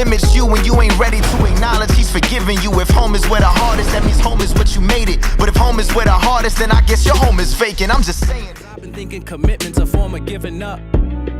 limits you when you ain't ready to acknowledge he's forgiving you. If home is where the heart is, that means home is what you made it. But if home is where the heart is, then I guess your home is vacant. I'm just saying. I've been thinking commitment's a form of giving up.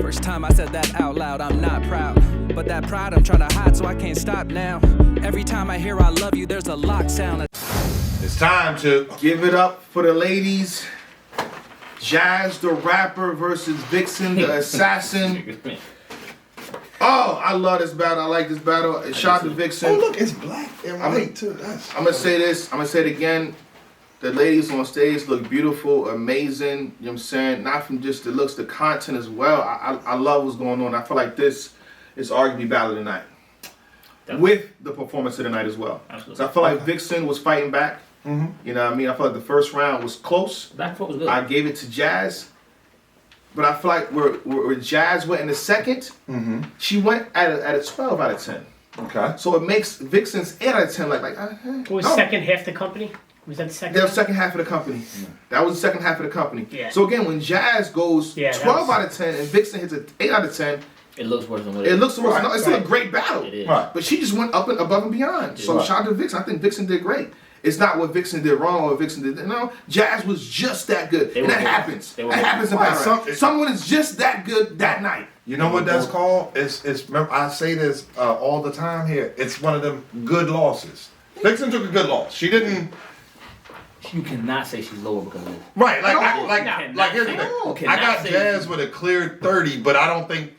First time I said that out loud, I'm not proud. But that pride I'm trying to hide, so I can't stop now. Every time I hear I love you, there's a lock sound. It's time to give it up for the ladies. Jazz the rapper versus Viixen the assassin. Oh, I love this battle. I like this battle. Shout out to Viixen. Oh, look, it's black and white too. I'm gonna say this. I'm gonna say it again. The ladies on stage look beautiful, amazing. You know what I'm saying? Not from just the looks, the content as well. I love what's going on. I feel like this is arguably battle of the night. Definitely. With the performance of the night as well. Absolutely. So I feel like Viixen was fighting back. Mm-hmm. You know what I mean? I feel like the first round was close. Back foot was good. I gave it to Jazz. But I feel like where Jazz went in the second, she went at a 12 out of 10. Okay. So it makes Vixen's 8 out of 10 like what was second half the company? Was that the second? That was second half of the company. That was the second half of the company. Yeah. So again, when Jazz goes 12 out of 10 and Viixen hits an 8 out of 10, it looks worse than what it looks worse. Right, No, it's still a great battle. It is. Right. But she just went up and above and beyond. So shout out to Viixen. I think Viixen did great. It's not what Viixen did wrong or what Viixen did. No, Jazz was just that good. And that happens. That happens in battle. Someone is just that good that night. You know what that's called? It's remember, I say this all the time here. It's one of them good losses. Viixen took a good loss. She didn't. You cannot say she's lower because of this. Right, like here's the thing. I got Jazz with a clear 30, but I don't think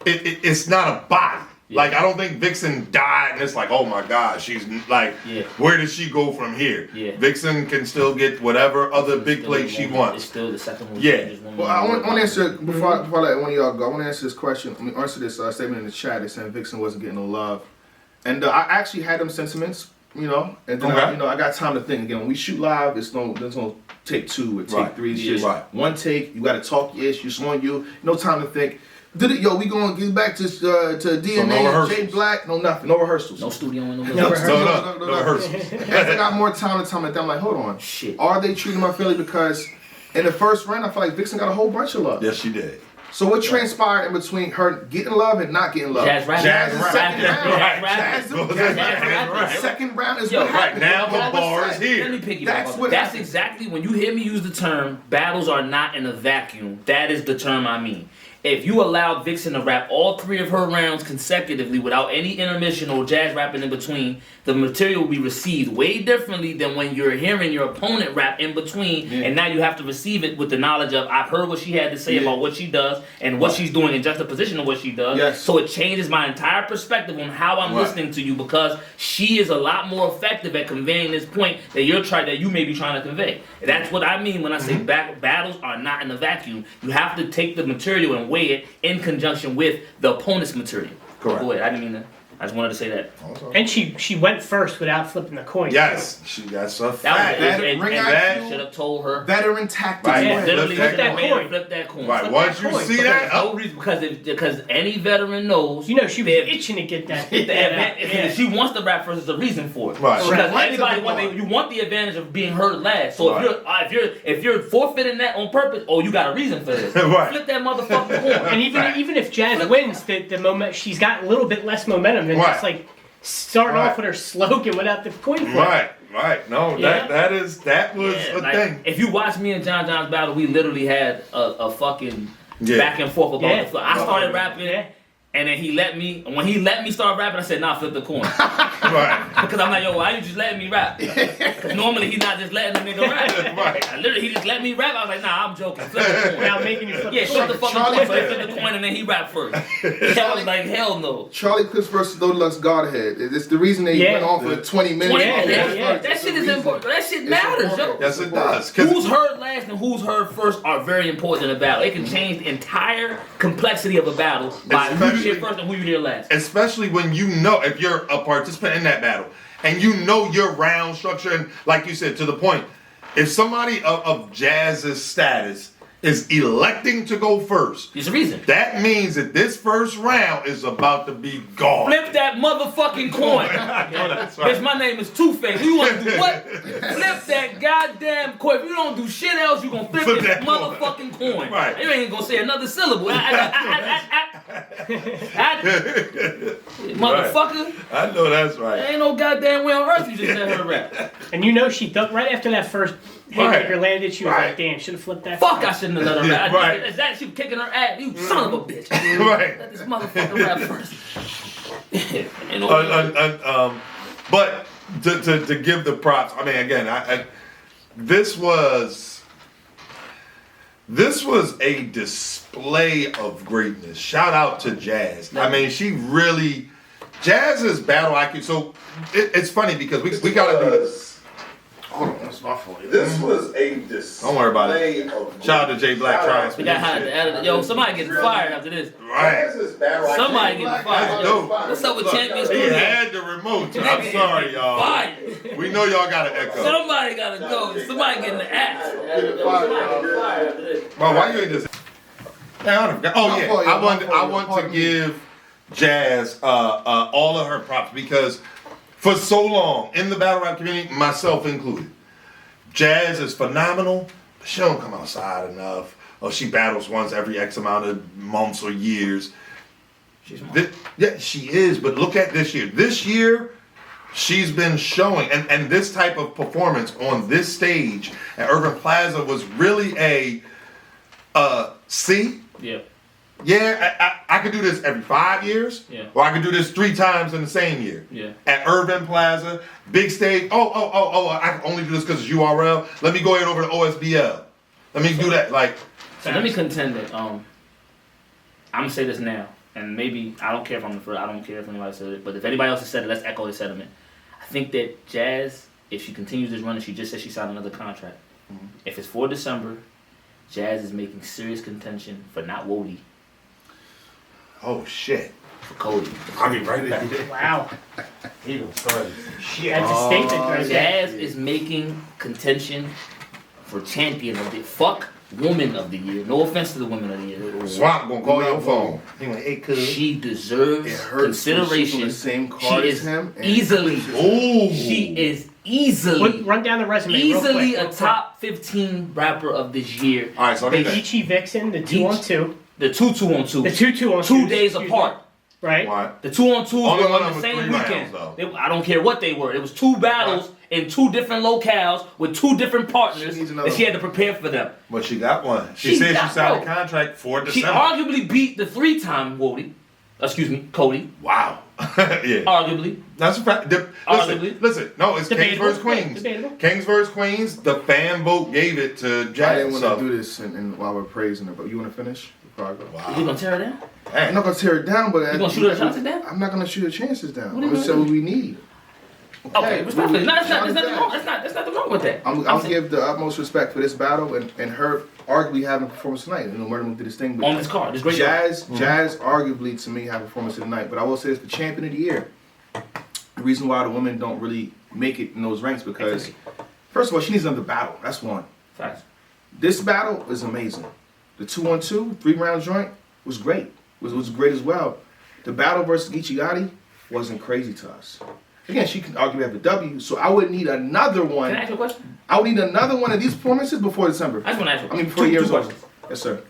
it's not a body. Yeah. Like, I don't think Viixen died and it's like, oh my God, she's like, where does she go from here? Yeah. Viixen can still get whatever other big plate she wants. It's still the second one. Yeah. Well, I want to answer, before I let one of y'all go, I want to answer this question. I mean, answer this statement in the chat. They're saying Viixen wasn't getting no love. And I actually had them sentiments, you know, and then I got time to think. Again, when we shoot live, there's no take two or take three. It's just one take. You got to talk your ish. It's on you. No time to think. We gonna get back to DNA, no Jay Black, no nothing, no rehearsals. No studio and no rehearsals. As I got more time like that, I'm like, hold on. Shit. Are they treating my Philly? Because in the first round, I feel like Viixen got a whole bunch of love. Yes, she did. So what transpired in between her getting love and not getting love? Jazz second round is what happened. Now the bar is here. Let me piggyback. That's exactly when you hear me use the term battles are not in a vacuum. That is the term I mean. If you allowed Viixen to rap all three of her rounds consecutively without any intermission or Jazz rapping in between, the material will be received way differently than when you're hearing your opponent rap in between, and now you have to receive it with the knowledge of, I've heard what she had to say about what she does and what she's doing in juxtaposition of what she does. Yes. So it changes my entire perspective on how I'm listening to you, because she is a lot more effective at conveying this point that you may be trying to convey. That's what I mean when I say battles are not in a vacuum. You have to take the material and weigh it in conjunction with the opponent's material. Correct. Go ahead. I didn't mean that. I just wanted to say that. And she went first without flipping the coin. Yes, she got some fact. That should have told her. Veteran tactics. Right. Literally flip that coin. Flip that coin. Right. Once you see that, no reason, because any veteran knows. You know, she was itching to get that. If she wants to rap first, there's a reason for it. Right. Because you want the advantage of being heard last. So if you're forfeiting that on purpose, you got a reason for this. Right. Flip that motherfucking coin. And even if Jazz wins, the moment she's got a little bit less momentum than just like starting off with her slogan without the coin flip. Right. No, that was a thing. If you watch me and John John's battle, we literally had a fucking back and forth about the flip. I started rapping. And then when he let me start rapping, I said, nah, flip the coin. Right. Because I'm like, yo, why you just letting me rap? Because normally he's not just letting the nigga rap. Right. Literally, he just let me rap. I was like, nah, I'm joking. Flip the coin. Now making you flip the coin. The fucking coin. So he flipped the coin and then he rapped first. I was like, hell no. Charlie Clips versus Low Deluxe Godhead. It's the reason they went on for 20 minutes. That shit is important. That shit matters, yo. Yes, it does. Who's heard last and who's heard first are very important in a battle. It can change the entire complexity of a battle by who you hear first and who you hear last. Especially when you know, if you're a participant in that battle and you know your round structure, and like you said, to the point, if somebody of Jazz's status is electing to go first, there's a reason. That means that this first round is about to be gone. Flip that motherfucking coin. That's right. Bitch, my name is Two-Face. You want to do what? Flip that goddamn coin. If you don't do shit else, you gonna flip this motherfucking coin. Right. You ain't gonna say another syllable. Motherfucker. I know that's right. There ain't no goddamn way on earth you just let her rap. And you know she thought right after that first haymaker landed, she was like, "Damn, should have flipped that." Fuck, I shouldn't have let her rap. Right. Is that she was kicking her ass? You son of a bitch. Right. Let this motherfucker rap first. But to give the props, I mean, again, this was a display of greatness. Shout out to Jazz. I mean, she really, Jazz's battle IQ. So it's funny because we gotta do this. Hold on, that's my fault. This was a display. Don't worry about it. Shout out to Jay Black trying. We got hot to edit. Yo, somebody getting fired after this. Right. Somebody getting fired. Yo, what's up with Champions He Studio? had the remote. I'm sorry, y'all. Fired. We know y'all got an echo. Somebody gotta go. Somebody getting the axe. Well, why you ain't just? Oh yeah, I want to give Jazz all of her props because for so long in the battle rap community, myself included, Jazz is phenomenal, but she don't come outside enough. Or she battles once every X amount of months or years. Yeah, she is. But look at this year. This year, she's been showing, and this type of performance on this stage at Urban Plaza was really a C. Yeah. Yeah, I could do this every 5 years, or I could do this 3 times in the same year. Yeah. At Urban Plaza, big stage. Oh, I can only do this because it's URL. Let me go ahead over to OSBL. Let me do that. Like, so let me contend that I'm gonna say this now, and maybe I don't care if I'm the first. I don't care if anybody said it, but if anybody else has said it, let's echo the sentiment. I think that Jazz, if she continues this run, and she just said she signed another contract, if it's for December, Jazz is making serious contention for not Wody. oh shit. For Cody. I'll be right back. Wow. He done started shit. That's a statement right there. Jazz is making contention for champion of the fuck woman of the year. No offense to the women of the year. Swamp gonna call your phone. He went, hey, cuz. She deserves It hurts consideration. when she's on the same card she as is him, and- easily. Ooh. She is easily. Run down the resume. Easily real a top 15 rapper of this year. All right, so let me Viixen, Viixen, the 2-on-2. The 2-2-on-2. The 2-2-on-2. 2 days apart. Right? What? The 2-on-2s Only were one on of the them was same 3 weekend. rounds, though. I don't care what they were. It was 2 battles in 2 different locales with 2 different partners She needs another that she had to prepare for them. But she got one. She She said got- she signed a bro. contract for She December. arguably beat the 3-time Cody. Wow. Yeah. Arguably. That's a fact. Arguably. Listen. No, it's Kings Debatable. vs. Queens. Debatable. Kings vs. Queens. The fan vote gave it to I Jazz. didn't want So. to do this and while we're praising her, but you want to finish? Before I go? Wow. You gonna tear her down? I'm not gonna tear it down, but You gonna shoot her chances down? I'm not gonna shoot her chances down. What are I'm you gonna say gonna what we need. Okay, respectfully. No, that's Shout nothing it wrong. down. That's nothing wrong with that. I'll saying- give the utmost respect for this battle and her arguably having a performance tonight. You know, Murder Mook did his thing, but on this card. This great card. Jazz arguably to me have a performance of the night. But I will say this: the champion of the year. The reason why the women don't really make it in those ranks because, first of all, she needs another battle. That's one. Facts. This battle is amazing. The 2-on-2, 3-round joint was great. Was great as well. The battle versus Geechee Gotti wasn't crazy to us. Again, she can arguably have a W, so I would need another one. Can I ask you a question? I would need another one of these performances before December. I just want to ask you. I mean, before the two year's over. questions. Yes, sir.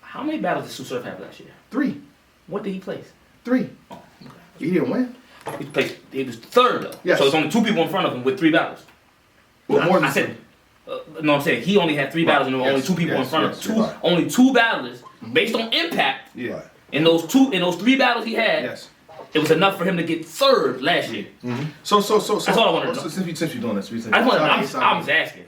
How many battles did Sue Surf have last year? 3. What did he place? 3. Oh, okay. He didn't win. He placed. He was third though. Yes. So it's only 2 people in front of him with 3 battles. Well, more than I said. No, I'm saying he only had 3 battles and there were only Yes, 2 people in yes, front yes, of him. yes. Only 2 battlers based on impact. Yeah. In those 3 battles he had, Yes. it was enough for him to get third last year. So. That's all I wanted to know. Since you're doing this, I'm just asking.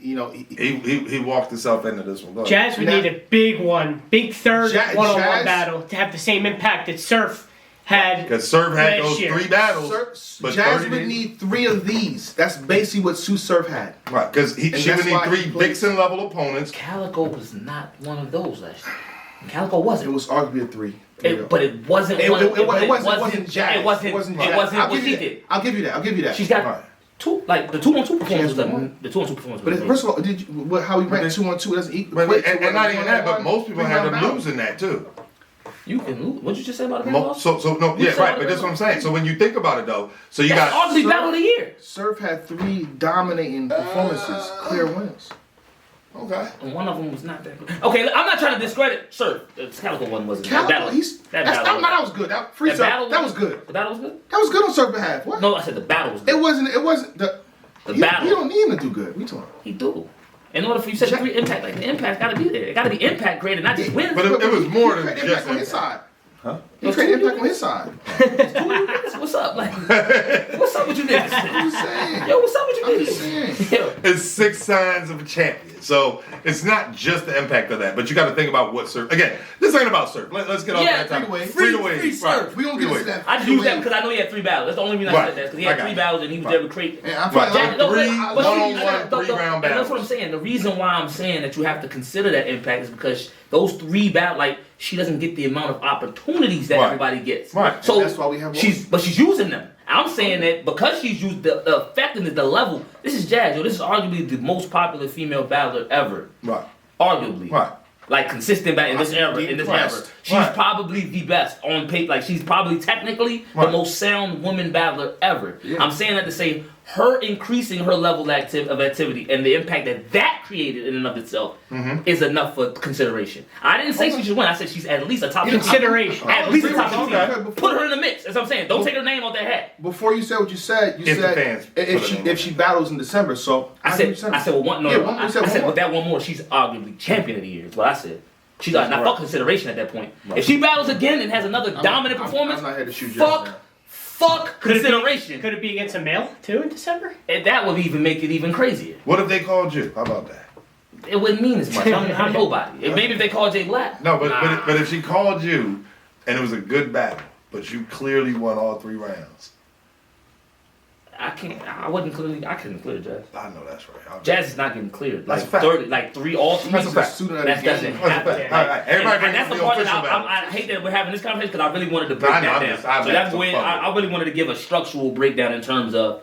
You know, He walked himself into this one. Go ahead. Jazz would need a big one, big third one-on-one Jazz- battle to have the same impact that Surf had. Because Serve had last those year. 3 battles. But Jazz 30 would didn't. need 3 of these. That's basically what Sue Surf had. Right, because she that's would need why 3 he plays- Viixen level opponents. Calico was not one of those last year. Calico It wasn't. was arguably a 3. But it wasn't. It one, wasn't Jazz. It wasn't. It wasn't It Jazz. wasn't I'll what give she you did. that. I'll give you that. She's got Right. 2, like the 2-on-2 performance. She has one. The 2-on-2 performance. But was first of all, did you, how we ranked 2-on-2 doesn't equal. And not even that, but most people had them losing that too. You can lose. What'd you just say about the battle? So no, yeah, right. But that's what I'm saying. So when you think about it though, so you That's got arguably battle of the year. Surf had 3 dominating performances, clear wins. Okay. And one of them was not that good. Okay, I'm not trying to discredit Surf. The Calico one wasn't. Calico, that was good. That free Surf, that was good. The battle was good? That was good on Surf behalf. What? No, I said the battle was good. It wasn't the battle. You don't need him to do good. We talking. He do. In order for you to set the impact, like the impact gotta be there. It gotta be impact created, not just wins. But it was more than just just on his side. Huh? He created impact on his side. What's up? Like, what's up with you niggas? I'm saying. Yo, what's up with you I'm niggas? just saying. Yo. It's 6 signs of a champion. So it's not just the impact of that, but you got to think about what Surf. Again, this ain't about Surf. Let's get off that topic. Free Surf. We gonna get into that. I just used that because I know he had 3 battles. That's the only reason I said that, because he had 3 battles and he was able to create. And I feel like one-on-one, 3-round battles. That's what I'm saying. The reason why I'm saying that you have to consider that impact is because those 3 battles, like, she doesn't get the amount of opportunities that everybody gets. Right. So and that's why we have she's using them. I'm saying that because she's used the effectiveness, the level. This is Jazz, yo. This is arguably the most popular female battler ever. Right. Arguably. Right. Like consistent in this era. She's probably the best on paper. Like she's probably technically the most sound woman battler ever. Yeah. I'm saying that to say her increasing her level of activity and the impact that created in and of itself is enough for consideration. I didn't say she should win. I said she's at least a top 15. Consideration. At least a top 15. Put her in the mix. That's what I'm saying. Don't take her name off that hat. Before you said what you said, you said if she battles in December. So I said well, one more. I said with that one more, she's arguably champion of the year. Is what I said. She's not fuck consideration at that point. Right. If she battles again and has another dominant performance, I'm not here to shoot fuck consideration. Could it be against a male too in December? And that would even make it even crazier. What if they called you? How about that? It wouldn't mean as much. I'm nobody. Maybe if they called Jay Black. No, but if she called you and it was a good battle, but you clearly won all 3 rounds. I couldn't clear Jazz. I know that's right. Jazz is not getting cleared. That's Like a fact. 30, like 3 all 3. That's a fact. That doesn't happen. All right. Everybody and that's the part that I hate that we're having this conversation because I really wanted to break that down. So that's where I really wanted to give a structural breakdown in terms of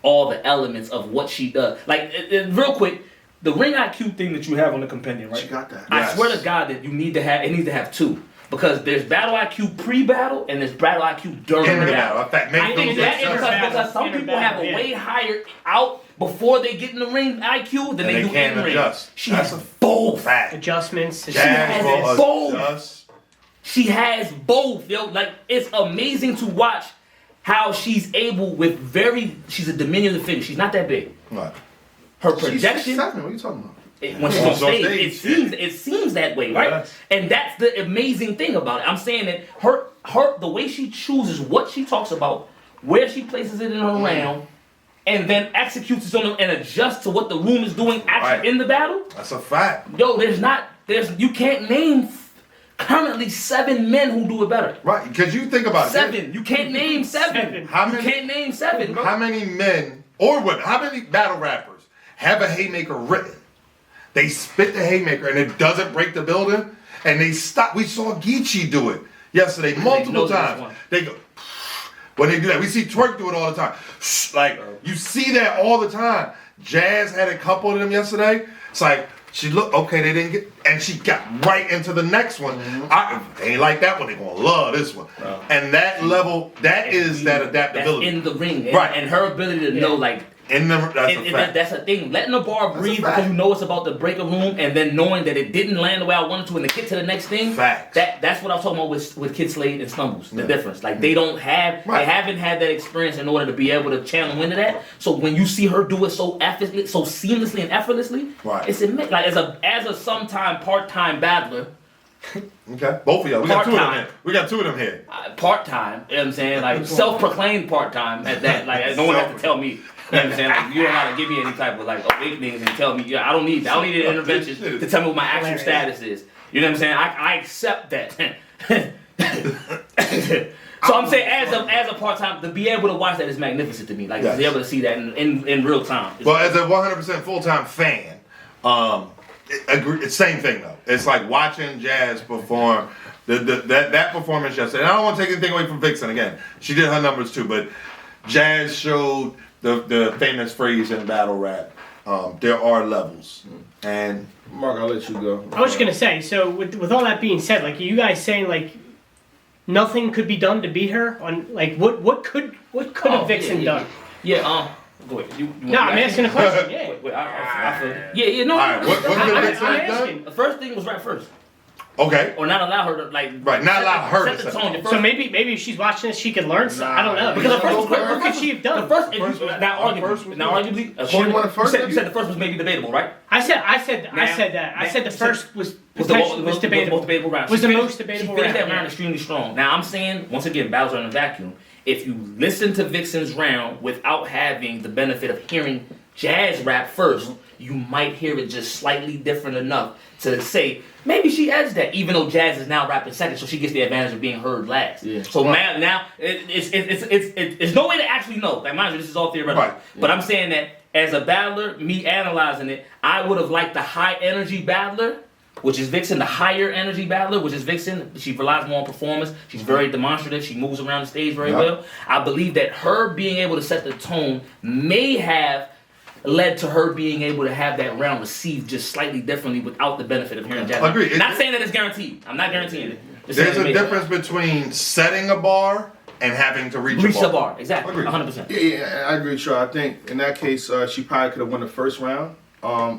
all the elements of what she does. Like, real quick, the ring IQ thing that you have on the compendium, right? She got that. I swear to God that it needs to have 2. Because there's battle IQ pre-battle and there's battle IQ during the battle. I think because some people have a way higher out before they get in the ring IQ than they do in the ring. She has both. Adjustments. She has both. She has both, yo. Like, it's amazing to watch how she's able with she's a diminutive figure. She's not that big. Right. Her projection. She's 6'7". What are you talking about? When she's on stage, it seems that way, right? Yes. And that's the amazing thing about it. I'm saying that her the way she chooses what she talks about, where she places it in her round, and then executes it on them and adjusts to what the room is doing actually in the battle. That's a fact. Yo, you can't name currently 7 men who do it better. Right, because you think about 7. You can't name 7. You can't name 7. How many men or women? How many battle rappers have a haymaker written? They spit the haymaker and it doesn't break the building, and they stop. We saw Geechee do it yesterday multiple times. They go when they do that. We see Twerk do it all the time. Like, you see that all the time. Jazz had a couple of them yesterday. It's like she looked okay. They didn't get, and she got right into the next one. They ain't like that one. They gonna love this one. And that level, that is that adaptability. That's in the ring, and her ability to know like. That's a thing. Letting the bar breathe because you know it's about to break a room, and then knowing that it didn't land the way I wanted to, and to get to the next thing. Facts. That's what I was talking about with Kid Slade and Stumbles. The difference, like they haven't had that experience in order to be able to channel into that. So when you see her do it so effortlessly, so seamlessly and effortlessly, it's like as a sometime part-time battler. Okay, both of y'all. We got 2 of them here. We got 2 of them here. Part-time, you know what I'm saying? Like self-proclaimed part-time at that. Like no one has to tell me. You know what I'm saying? Like, you don't have to give me any type of like awakenings and tell me. I don't need an intervention to tell me what my actual status is. You know what I'm saying? I accept that. So I'm saying as a part-time, to be able to watch that is magnificent to me. Like to be able to see that in real time. Well, as a 100% full-time fan, same thing though. It's like watching Jazz perform. That performance yesterday. And I don't want to take anything away from Viixen again. She did her numbers too, but Jazz showed the famous phrase in battle rap. There are levels. And Mark, I'll let you go. I was just gonna say. So with all that being said, like, are you guys saying like nothing could be done to beat her? On like what could have Viixen done? Yeah. Go ahead. No, I'm asking a question. Yeah. Wait, I feel it. Yeah, no. All right, what I'm Vixen done? asking. The first thing was rap first. Okay. Or not allow her to not allow her set to the set tone. So maybe if she's watching this, she can learn something. I don't know. Because the first what could she have done? The first, arguably, you said the first was maybe debatable, right? I said that. I said the first was debatable. Was the most debatable round. Was the most debatable She finished round. that round extremely strong. Now I'm saying once again, battles are in a vacuum. If you listen to Vixen's round without having the benefit of hearing jazz rap first, you might hear it just slightly different enough to say maybe she edged that, even though Jazz is now rapping second, so she gets the advantage of being heard last. Yeah. So now it's no way to actually know. Like mind you, this is all theoretical. Right. But I'm saying that as a battler, me analyzing it, I would have liked the high energy battler, which is Viixen, the higher energy battler, which is Viixen. She relies more on performance. She's very demonstrative. She moves around the stage very well. I believe that her being able to set the tone may have led to her being able to have that round received just slightly differently without the benefit of hearing jazz. Agreed. Not saying that it's guaranteed. I'm not guaranteeing it. There's a difference between setting a bar and having to reach the bar. Exactly. 100%. Yeah, I agree with you. I think in that case, she probably could have won the first round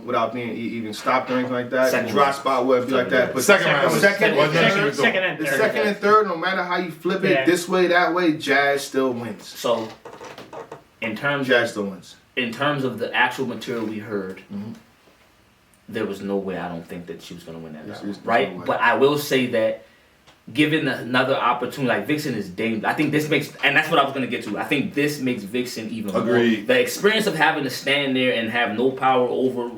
without being even stopped or anything like that. Second Dry spot would be like that. But second and third, no matter how you flip it, this way, that way, Jazz still wins. So, Jazz still wins. In terms of the actual material we heard, there was no way I don't think that she was going to win that battle, right? No, but I will say that given another opportunity, like Viixen is dangerous. I think this makes, and that's what I was going to get to. I think this makes Viixen even more. The experience of having to stand there and have no power over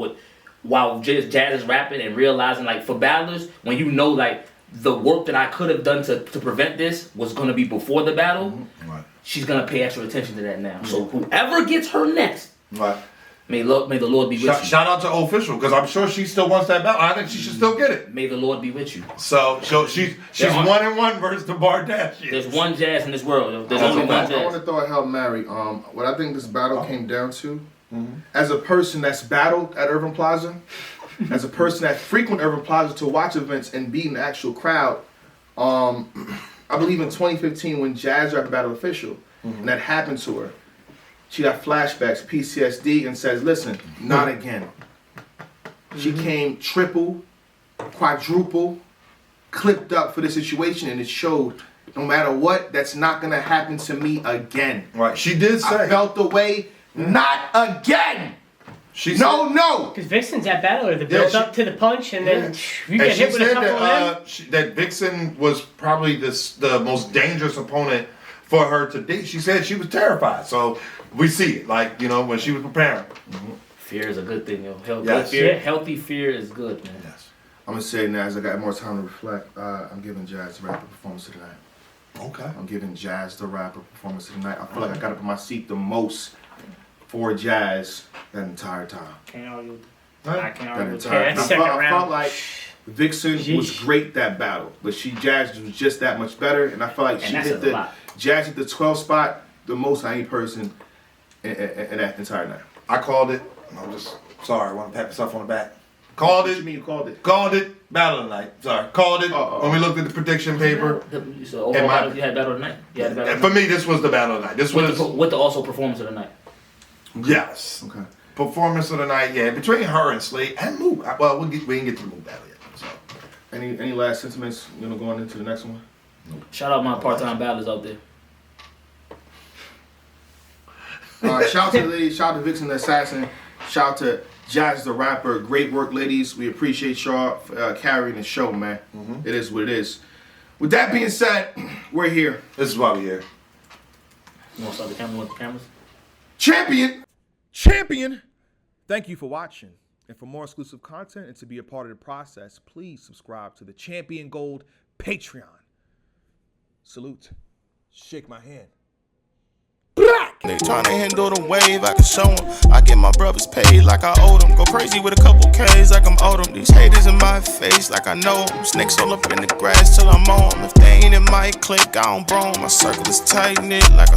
while Jazz is rapping and realizing, like, for battlers, when you know, like, the work that I could have done to prevent this was going to be before the battle. She's gonna pay extra attention to that now. So whoever gets her next, may the Lord be with you. Shout out to Official, because I'm sure she still wants that battle. I think she should still get it. May the Lord be with you. So she's 1-1 versus the Bardashians. There's one Jazz in this world. There's only one Jazz. I want to throw a Hail Mary. What I think this battle came down to, as a person that's battled at Irving Plaza, as a person that frequent Irving Plaza to watch events and be in the actual crowd, I believe in 2015 when Jazz rapped Battle Official, and that happened to her, she got flashbacks, PTSD, and says, listen, not again. She came triple, quadruple, clipped up for the situation, and it showed, no matter what, that's not going to happen to me again. Right, she did say. I felt the way, not again. No. Because Vixen's that battler that built up to the punch, and then you get hit with a couple of them. That Viixen was probably the most dangerous opponent for her to date. She said she was terrified. So we see it, like, when she was preparing. Fear is a good thing, yo. Healthy fear is good, man. Yes. I'm gonna say now, as I got more time to reflect, I'm giving Jazz the rapper performance of the night. Okay. I'm giving Jazz the rapper performance of the night. I feel like I got up in my seat the most for Jazz that entire time. Can't argue. I felt like Viixen was great that battle, but Jazz was just that much better, and I felt like Jazz hit the 12 spot the most than any person in that entire night. I called it. I'm just sorry. I want to pat myself on the back. Called it. What you mean you called it? Called it. Battle of the night. Sorry. Called it when we looked at the prediction paper. So overall, you had battle of the night. For me, this was the battle of the night. This was with the also performance of the night. Yes. Okay. Performance of the night, between her and Slade and Mook. Well, we didn't get to the Mook battle yet. So, any last sentiments going into the next one? Nope. Shout out my part-time battlers out there. Shout out to the ladies. Shout out to Viixen the Assassin. Shout out to Jazz the Rapper. Great work, ladies. We appreciate y'all carrying the show, man. It is what it is. With that being said, we're here. This is why we're here. You want to start the camera with the cameras? Champion! Thank you for watching. And for more exclusive content and to be a part of the process, please subscribe to the Champion Gold Patreon. Salute. Shake my hand. They tryna handle the wave, I can show them. I get my brothers paid like I owe them. Go crazy with a couple K's like I'm owed them. These haters in my face like I know them. Snakes all up in the grass till I'm on them. If they ain't in my clique, I don't bro 'em. My circle is tight knit like a